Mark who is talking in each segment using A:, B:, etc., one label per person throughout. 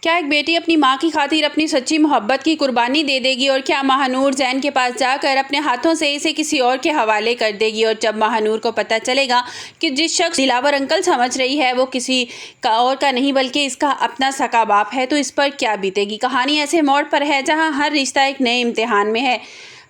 A: क्या एक बेटी अपनी माँ की खातिर अपनी सच्ची मोहब्बत की कुर्बानी दे देगी और क्या महानूर जैन के पास जाकर अपने हाथों से इसे किसी और के हवाले कर देगी? और जब महानूर को पता चलेगा कि जिस शख्स दिलावर अंकल समझ रही है वो किसी का और का नहीं बल्कि इसका अपना सगा बाप है, तो इस पर क्या बीतेगी? कहानी ऐसे मोड़ पर है जहाँ हर रिश्ता एक नए इम्तिहान में है,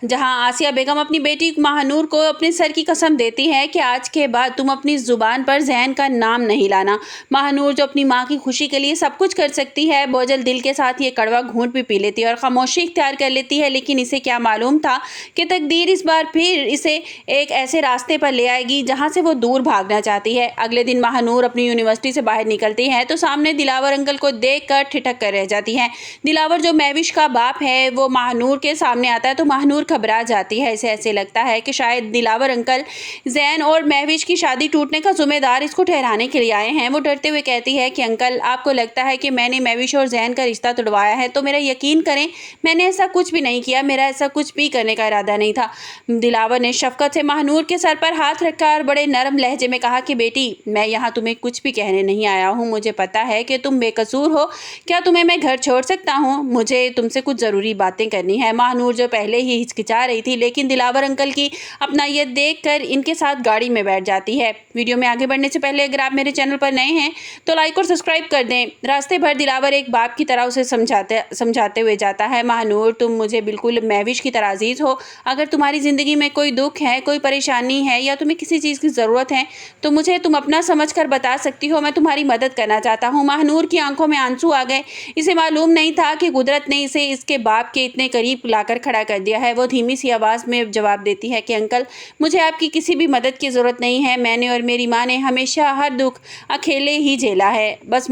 A: जहां आसिया बेगम अपनी बेटी महानूर को अपने सर की कसम देती है कि आज के बाद तुम अपनी जुबान पर जैन का नाम नहीं लाना। महानूर जो अपनी मां की खुशी के लिए सब कुछ कर सकती है, बोझल दिल के साथ ये कड़वा घूंट भी पी लेती है और खामोशी इख्तियार कर लेती है। लेकिन इसे क्या मालूम था कि तकदीर इस बार फिर इसे एक ऐसे रास्ते पर ले आएगी जहाँ से वो दूर भागना चाहती है। अगले दिन महानूर अपनी यूनिवर्सिटी से बाहर निकलती है तो सामने दिलावर अंकल को देख कर ठिठक कर रह जाती है। दिलावर जो महविश का बाप है वो महानूर के सामने आता है तो महानूर घबरा जाती है। इसे ऐसे लगता है कि शायद दिलावर अंकल जैन और महविश की शादी टूटने का जिम्मेदार इसको ठहराने के लिए आए हैं। वो डरते हुए कहती है कि अंकल, आपको लगता है कि मैंने महविश और जैन का रिश्ता तोड़वाया है, तो मेरा यकीन करें मैंने ऐसा कुछ भी नहीं किया, मेरा ऐसा कुछ भी करने का इरादा नहीं था। दिलावर ने शफकत से महानूर के सर पर हाथ रखा और बड़े नरम लहजे में कहा कि बेटी, मैं यहाँ तुम्हें कुछ भी कहने नहीं आया हूँ, मुझे पता है कि तुम बेकसूर हो। क्या तुम्हें मैं घर छोड़ सकता हूँ? मुझे तुमसे कुछ ज़रूरी बातें करनी है। महानूर जो पहले ही हिचकिचा रही थी लेकिन दिलावर अंकल की अपनायत देखकर इनके साथ गाड़ी में बैठ जाती है। वीडियो में आगे बढ़ने से पहले अगर आप मेरे चैनल पर नए हैं तो लाइक और सब्सक्राइब कर दें। रास्ते भर दिलावर एक बाप की तरह उसे समझाते हुए जाता है, महानूर तुम मुझे बिल्कुल महविश की तरह अजीज हो। अगर तुम्हारी ज़िंदगी में कोई दुख है, कोई परेशानी है या तुम्हें किसी चीज़ की ज़रूरत है तो मुझे तुम अपना समझ कर बता सकती हो, मैं तुम्हारी मदद करना चाहता हूँ। महानूर की आंखों में आंसू आ गए। इसे मालूम नहीं था कि कुदरत ने इसे इसके बाप के इतने करीब लाकर खड़ा कर दिया है। वो धीमी सी आवाज़ में जवाब देती है कि अंकल, मुझे आपकी किसी भी मदद की ज़रूरत नहीं है। मैंने और मेरी माँ ने हमेशा हर दुख अकेले ही झेला है। बस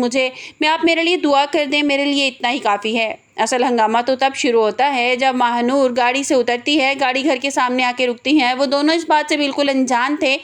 A: आप मेरे लिए दुआ कर दें, मेरे लिए इतना ही काफ़ी है। असल हंगामा तो तब शुरू होता है जब महानूर गाड़ी से उतरती है। गाड़ी घर के सामने आके रुकती है। वो दोनों इस बात से बिल्कुल अनजान थे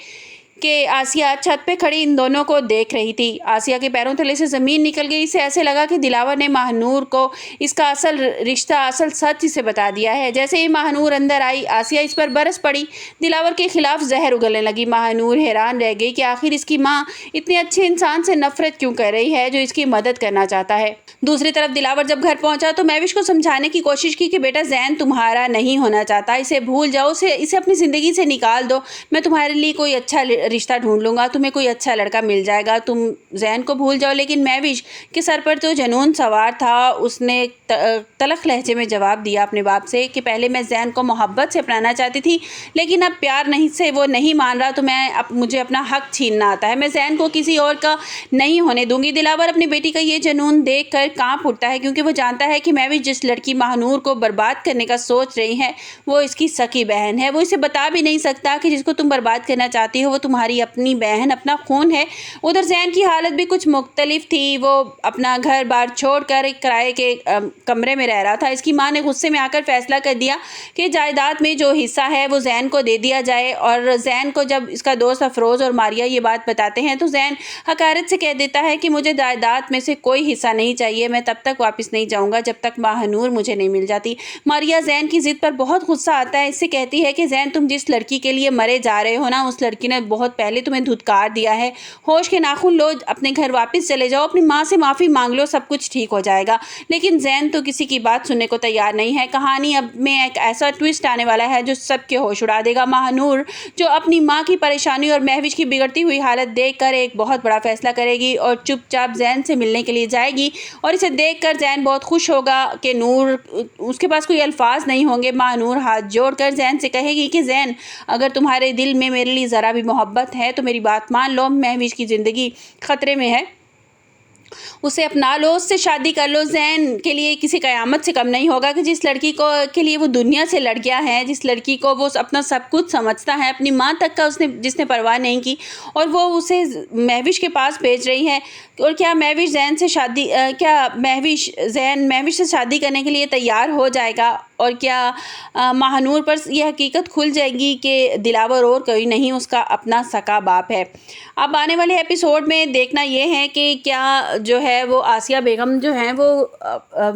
A: कि आसिया छत पे खड़ी इन दोनों को देख रही थी। आसिया के पैरों तले से ज़मीन निकल गई। इसे ऐसे लगा कि दिलावर ने महानूर को इसका असल रिश्ता, असल सच इसे बता दिया है। जैसे ही महानूर अंदर आई, आसिया इस पर बरस पड़ी, दिलावर के खिलाफ जहर उगलने लगी। महानूर हैरान रह गई कि आखिर इसकी माँ इतने अच्छे इंसान से नफरत क्यों कर रही है जो इसकी मदद करना चाहता है। दूसरी तरफ दिलावर जब घर पहुंचा तो महविश को समझाने की कोशिश की कि बेटा, जैन तुम्हारा नहीं होना चाहता, इसे भूल जाओ, इसे अपनी ज़िंदगी से निकाल दो। मैं तुम्हारे लिए कोई अच्छा रिश्ता ढूंढ लूँगा, तुम्हें कोई अच्छा लड़का मिल जाएगा, तुम जैन को भूल जाओ। लेकिन महविश के सर पर जो जुनून सवार था उसने तलख लहजे में जवाब दिया अपने बाप से कि पहले मैं जैन को मोहब्बत से अपनाना चाहती थी, लेकिन अब प्यार नहीं से वो नहीं मान रहा तो मुझे अपना हक छीनना आता है। मैं जैन को किसी और का नहीं होने दूंगी। दिलावर अपनी बेटी का ये जुनून देख कर कांप उठता है क्योंकि वो जानता है कि महविश जिस लड़की महानूर को बर्बाद करने का सोच रही है वो इसकी सकी बहन है। वो इसे बता भी नहीं सकता कि जिसको तुम बर्बाद करना चाहती हो वो तुम्हारी अपनी बहन, अपना खून है। उधर जैन की हालत भी कुछ मुख्तलिफ थी। वो अपना घर बार छोड़कर एक किराए के कमरे में रह रहा था। इसकी माँ ने गुस्से में आकर फैसला कर दिया कि जायदाद में जो हिस्सा है वो जैन को दे दिया जाए। और जैन को जब इसका दोस्त अफरोज़ और मारिया ये बात बताते हैं तो जैन हकारत से कह देता है कि मुझे जायदाद में से कोई हिस्सा नहीं चाहिए, मैं तब तक वापस नहीं जाऊंगा जब तक महानूर मुझे नहीं मिल जाती। मारिया जैन की जिद पर बहुत गुस्सा आता है। इससे कहती है कि जैन, तुम जिस लड़की के लिए मरे जा रहे हो ना, उस लड़की ने बहुत पहले तुम्हें धुतकार दिया है। होश के नाखून लो, अपने घर वापस चले जाओ, अपनी माँ से माफ़ी मांग लो, सब कुछ ठीक हो जाएगा। लेकिन जैन तो किसी की बात सुनने को तैयार नहीं है। कहानी अब में एक ऐसा ट्विस्ट आने वाला है जो सबके होश उड़ा देगा। महानूर जो अपनी माँ की परेशानी और महविश की बिगड़ती हुई हालत देखकर एक बहुत बड़ा फैसला करेगी और चुपचाप जैन से मिलने के लिए जाएगी। और इसे देखकर जैन बहुत खुश होगा कि नूर, उसके पास कोई अल्फाज नहीं होंगे। महानूर हाथ जोड़कर जैन से कहेगी कि जैन, अगर तुम्हारे दिल में मेरे लिए ज़रा भी मोहब्बत है तो मेरी बात मान लो, महविश की ज़िंदगी ख़तरे में है, उसे अपना लो, उससे शादी कर लो। जैन के लिए किसी क़यामत से कम नहीं होगा कि जिस लड़की को के लिए वो दुनिया से लड़ गया है, जिस लड़की को वो अपना सब कुछ समझता है, अपनी माँ तक का जिसने परवाह नहीं की, और वो उसे महविश के पास भेज रही है। और क्या महविश जैन से शादी करने के लिए तैयार हो जाएगा? और क्या महानूर पर यह हकीकत खुल जाएगी कि दिलावर और कोई नहीं उसका अपना सका बाप है। अब आने वाले एपिसोड में देखना ये है कि क्या जो है वो आसिया बेगम जो हैं वो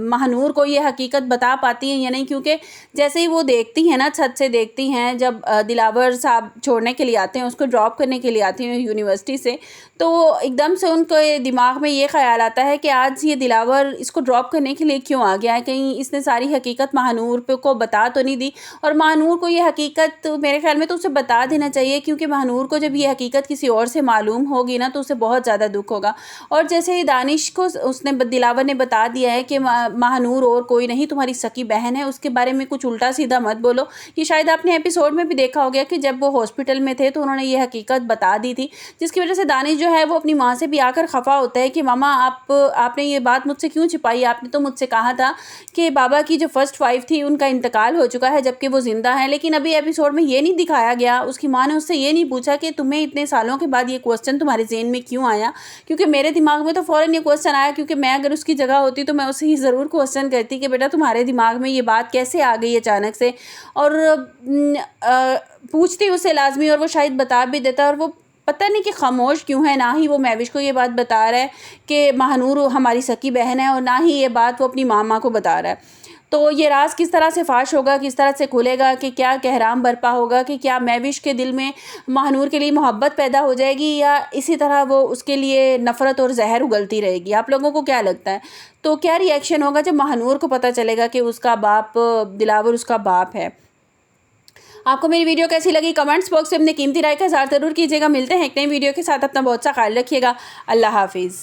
A: महानूर को ये हकीकत बता पाती हैं या नहीं, क्योंकि जैसे ही वो देखती हैं ना, छत से देखती हैं जब दिलावर साहब छोड़ने के लिए आते हैं, उसको ड्रॉप करने के लिए आती हैं यूनिवर्सिटी से, तो एकदम से उनके दिमाग में ये ख्याल आता है कि आज ये दिलावर इसको ड्रॉप करने के लिए क्यों आ गया है, कहीं इसने सारी हकीकत महानूर को बता तो नहीं दी। और महानूर को ये हकीकत मेरे ख्याल में तो उसे बता देना चाहिए, क्योंकि महानूर को जब ये हकीकत किसी और से मालूम होगी ना तो उसे बहुत ज़्यादा दुख होगा। और जैसे ही दानिश को उसने दिलावर ने बता दिया है कि महानूर और कोई नहीं तुम्हारी सकी बहन है, उसके बारे में कुछ उल्टा सीधा मत बोलो। ये शायद आपने एपिसोड में भी देखा हो गया कि जब वो हॉस्पिटल में थे तो उन्होंने ये हकीकत बता दी थी, जिसकी वजह से दानिश जो है वो अपनी माँ से भी आकर खफा होता है कि मामा आपने ये बात मुझसे क्यों छिपाई, आपने तो मुझसे कहा था कि बाबा की जो फर्स्ट वाइफ थी उनका इंतकाल हो चुका है जबकि वो जिंदा है। लेकिन अभी एपिसोड में ये नहीं दिखाया गया, उसकी माँ ने उससे ये नहीं पूछा कि तुम्हें इतने सालों के बाद ये क्वेश्चन तुम्हारे ज़हन में क्यों आया, क्योंकि मेरे दिमाग में तो फ़ौरन ये क्वेश्चन आया, क्योंकि मैं अगर उसकी जगह होती तो मैं उससे ही ज़रूर क्वेश्चन करती कि बेटा तुम्हारे दिमाग में ये बात कैसे आ गई अचानक से, और पूछती उससे लाजमी, और वो शायद बता भी देता। और वो पता नहीं कि खामोश क्यों है, ना ही वो महविश को ये बात बता रहा है कि महानूर हमारी सकी बहन है, और ना ही ये बात वो अपनी मामा को बता रहा है। तो ये राज किस तरह से फाश होगा, किस तरह से खुलेगा, कि क्या कहराम बरपा होगा, कि क्या महविश के दिल में महानूर के लिए मोहब्बत पैदा हो जाएगी या इसी तरह वो उसके लिए नफ़रत और जहर उगलती रहेगी। आप लोगों को क्या लगता है, तो क्या रिएक्शन होगा जब महानूर को पता चलेगा कि उसका बाप दिलावर उसका बाप है। आपको मेरी वीडियो कैसी लगी कमेंट्स बॉक्स में अपनी कीमती राय का इज़हार ज़रूर कीजिएगा। मिलते हैं एक नई वीडियो के साथ, अपना बहुत सा ख्याल रखिएगा। अल्लाह हाफिज़।